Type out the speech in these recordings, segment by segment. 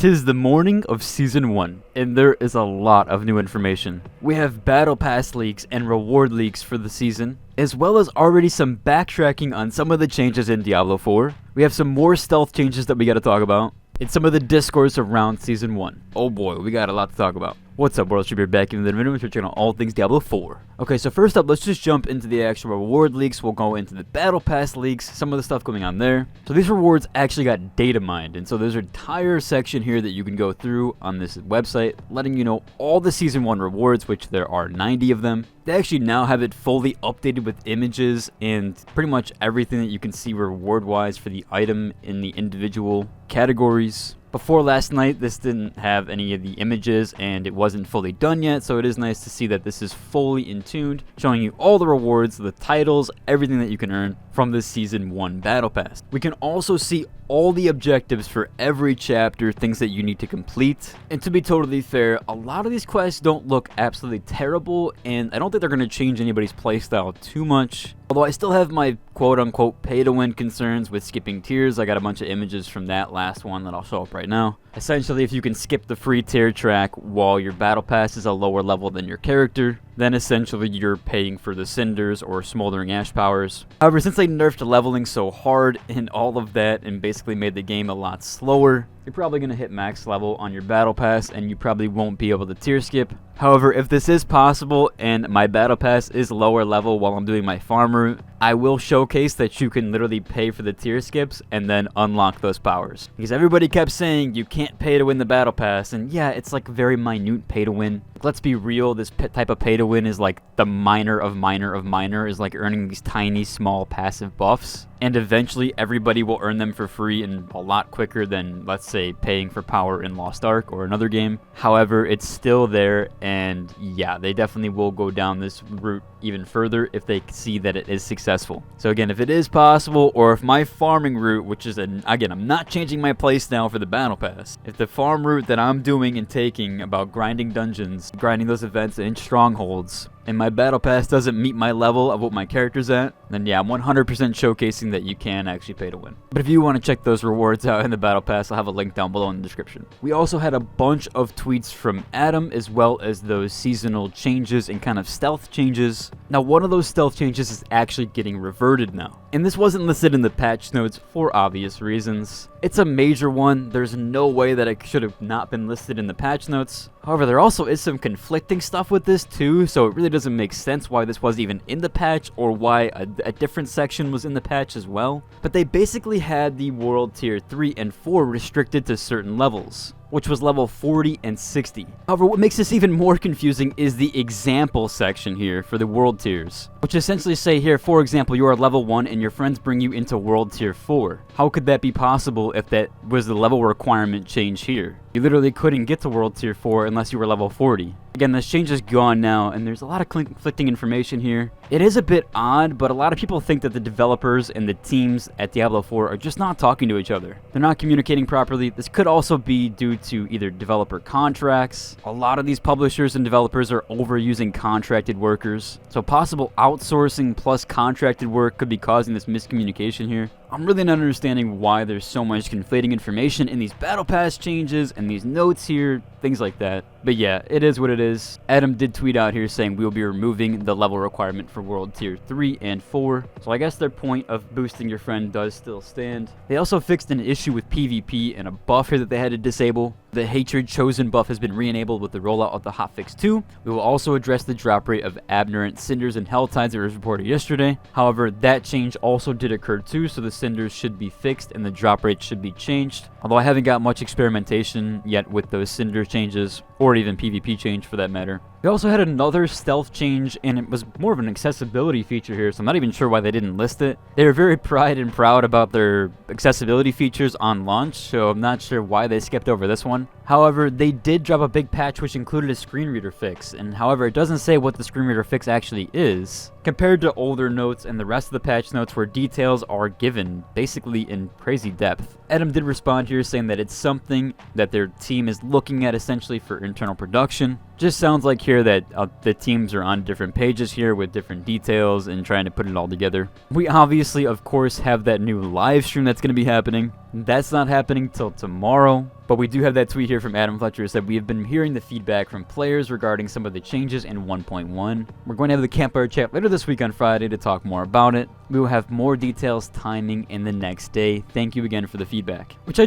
'Tis the morning of Season 1, and there is a lot of new information. We have Battle Pass leaks and reward leaks for the season, as well as already some backtracking on some of the changes in Diablo 4. We have some more stealth changes that we gotta talk about, and some of the discourse around Season 1. Oh boy, we got a lot to talk about. What's up, world? Should be back in the video. We're checking out all things Diablo 4. Okay, so first up, let's just jump into the actual reward leaks. We'll go into the Battle Pass leaks, some of the stuff going on there. So these rewards actually got data mined, and so there's an entire section here that you can go through on this website, letting you know all the Season 1 rewards, which there are 90 of them. They actually now have it fully updated with images and pretty much everything that you can see reward-wise for the item in the individual categories. Before last night, this didn't have any of the images and it wasn't fully done yet, so it is nice to see that this is fully in tuned, showing you all the rewards, the titles, everything that you can earn from this Season 1 Battle Pass. We can also see all the objectives for every chapter, things that you need to complete. And to be totally fair, a lot of these quests don't look absolutely terrible, and I don't think they're going to change anybody's playstyle too much. Although I still have my quote-unquote pay-to-win concerns with skipping tiers. I got a bunch of images from that last one that I'll show up right now. Essentially, if you can skip the free tier track while your battle pass is a lower level than your character, then essentially you're paying for the cinders or smoldering ash powers. However, since they nerfed leveling so hard and all of that and basically made the game a lot slower, you're probably going to hit max level on your battle pass and you probably won't be able to tier skip. However, if this is possible and my battle pass is lower level while I'm doing my farm route, I will showcase that you can literally pay for the tier skips and then unlock those powers. Because everybody kept saying you can't pay to win the battle pass, and yeah, it's like very minute pay to win. Let's be real, this type of pay to win is like the minor of minor of minor, is like earning these tiny small passive buffs. And eventually everybody will earn them for free and a lot quicker than, let's say, paying for power in Lost Ark or another game. However, it's still there, and yeah, they definitely will go down this route even further if they see that it is successful. So again, if it is possible, or if my farming route, which is, again, I'm not changing my playstyle for the battle pass. If the farm route that I'm doing and taking about grinding dungeons, grinding those events in strongholds, and my battle pass doesn't meet my level of what my character's at, then yeah, I'm 100% showcasing that you can actually pay to win. But if you want to check those rewards out in the battle pass, I'll have a link down below in the description. We also had a bunch of tweets from Adam, as well as those seasonal changes and kind of stealth changes. Now, one of those stealth changes is actually getting reverted now, and this wasn't listed in the patch notes for obvious reasons. It's a major one. There's no way that it should have not been listed in the patch notes. However, there also is some conflicting stuff with this too, so it really doesn't make sense why this wasn't even in the patch or why a different section was in the patch as well. But they basically had the World Tier 3 and 4 restricted to certain levels, which was level 40 and 60. However, what makes this even more confusing is the example section here for the world tiers, which essentially say here, for example, you are level 1 and your friends bring you into World Tier 4. How could that be possible if that was the level requirement change here? You literally couldn't get to World Tier 4 unless you were level 40. Again, this change is gone now, and there's a lot of conflicting information here. It is a bit odd, but a lot of people think that the developers and the teams at Diablo 4 are just not talking to each other. They're not communicating properly. This could also be due to either developer contracts. A lot of these publishers and developers are overusing contracted workers, so possible outsourcing plus contracted work could be causing this miscommunication here. I'm really not understanding why there's so much conflating information in these battle pass changes and these notes here, things like that. But yeah, it is what it is. Adam did tweet out here saying we'll be removing the level requirement for World Tier 3 and 4. So I guess their point of boosting your friend does still stand. They also fixed an issue with PvP and a buff here that they had to disable. The Hatred Chosen buff has been re-enabled with the rollout of the hotfix 2. We will also address the drop rate of Abnerant Cinders and Helltides that was reported yesterday. However, that change also did occur too, so the Cinders should be fixed and the drop rate should be changed. Although I haven't got much experimentation yet with those Cinder changes, or even PvP change for that matter. They also had another stealth change, and it was more of an accessibility feature here, so I'm not even sure why they didn't list it. They were very proud about their accessibility features on launch, so I'm not sure why they skipped over this one. However, they did drop a big patch which included a screen reader fix, and however, it doesn't say what the screen reader fix actually is. compared to older notes and the rest of the patch notes where details are given basically in crazy depth. Adam did respond here saying that it's something that their team is looking at essentially for internal production. Just sounds like here that the teams are on different pages here with different details and trying to put it all together. We obviously, of course, have that new live stream that's going to be happening. That's not happening till tomorrow, but we do have that tweet here from Adam Fletcher that we have been hearing the feedback from players regarding some of the changes in 1.1. We're going to have the campfire chat later this week on Friday to talk more about it. We will have more details, timing, in the next day. Thank you again for the feedback. Which I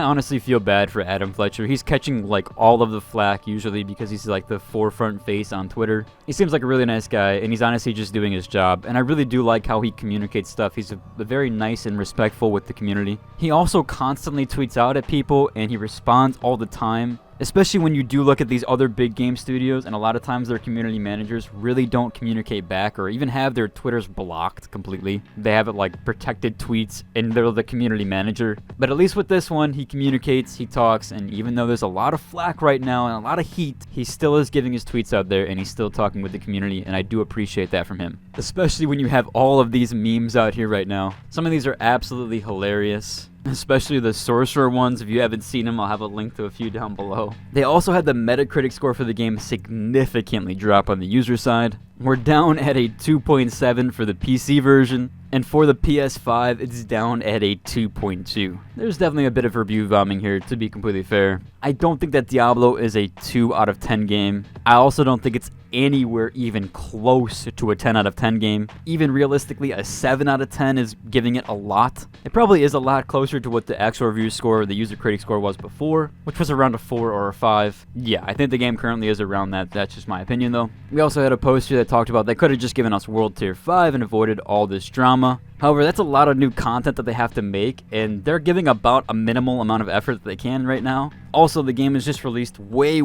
honestly feel bad for Adam Fletcher. He's catching like all of the flack usually because he's like the forefront face on Twitter. He seems like a really nice guy, and he's honestly just doing his job. And I really do like how he communicates stuff. He's very nice and respectful with the community. He also constantly tweets out at people, and he responds all the time. Especially when you do look at these other big game studios, and a lot of times their community managers really don't communicate back or even have their Twitters blocked completely. They have it like protected tweets and they're the community manager. But at least with this one, he communicates, he talks, and even though there's a lot of flack right now and a lot of heat, he still is giving his tweets out there and he's still talking with the community, and I do appreciate that from him. Especially when you have all of these memes out here right now. Some of these are absolutely hilarious. Especially the sorcerer ones. If you haven't seen them, I'll have a link to a few down below. They also had the Metacritic score for the game significantly drop on the user side. We're down at a 2.7 for the PC version, and for the PS5, it's down at a 2.2. There's definitely a bit of review bombing here, to be completely fair. I don't think that Diablo is a 2 out of 10 game. I also don't think it's anywhere even close to a 10 out of 10 game. Even realistically, a 7 out of 10 is giving it a lot. It probably is a lot closer to what the actual review score or the user critic score was before, which was around a 4 or a 5. Yeah, I think the game currently is around that. That's just my opinion, though. We also had a post here that talked about they could have just given us World Tier 5 and avoided all this drama. However, that's a lot of new content that they have to make, and they're giving about a minimal amount of effort that they can right now. Also, the game is just released way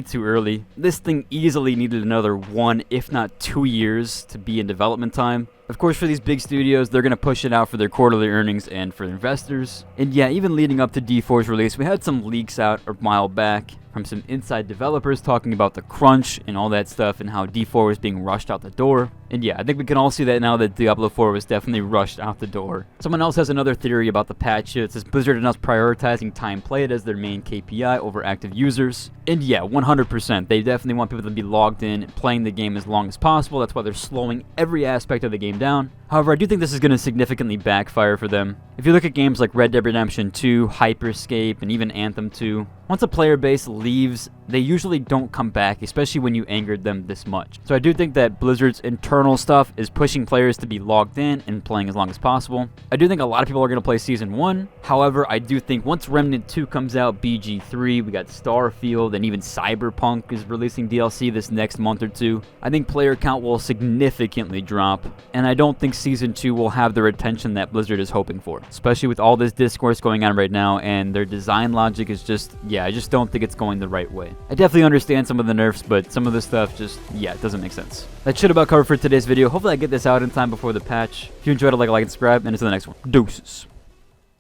too early. This thing easily needed another 1, if not 2 years to be in development time. Of course, for these big studios, they're going to push it out for their quarterly earnings and for investors. And yeah, even leading up to D4's release, we had some leaks out a while back from some inside developers talking about the crunch and all that stuff and how D4 was being rushed out the door. And yeah, I think we can all see that now that Diablo 4 was definitely rushed out the door. Someone else has another theory about the patch. It says Blizzard is now prioritizing time played as their main KPI over active users. And yeah, 100%. They definitely want people to be logged in, playing the game as long as possible. That's why they're slowing every aspect of the game down. However, I do think this is going to significantly backfire for them. If you look at games like Red Dead Redemption 2, Hyperscape, and even Anthem 2, once a player base leaves, they usually don't come back, especially when you angered them this much. So I do think that Blizzard's internal stuff is pushing players to be logged in and playing as long as possible. I do think a lot of people are going to play Season 1. However, I do think once Remnant 2 comes out, BG3, we got Starfield, and even Cyberpunk is releasing DLC this next month or two, I think player count will significantly drop, and I don't think Season 2 will have the retention that Blizzard is hoping for, especially with all this discourse going on right now, and their design logic is just, yeah, I just don't think it's going the right way. I definitely understand some of the nerfs, but some of the stuff just, yeah, it doesn't make sense. That should about cover for today's video. Hopefully I get this out in time before the patch. If you enjoyed it, like and subscribe, and until the next one. Deuces.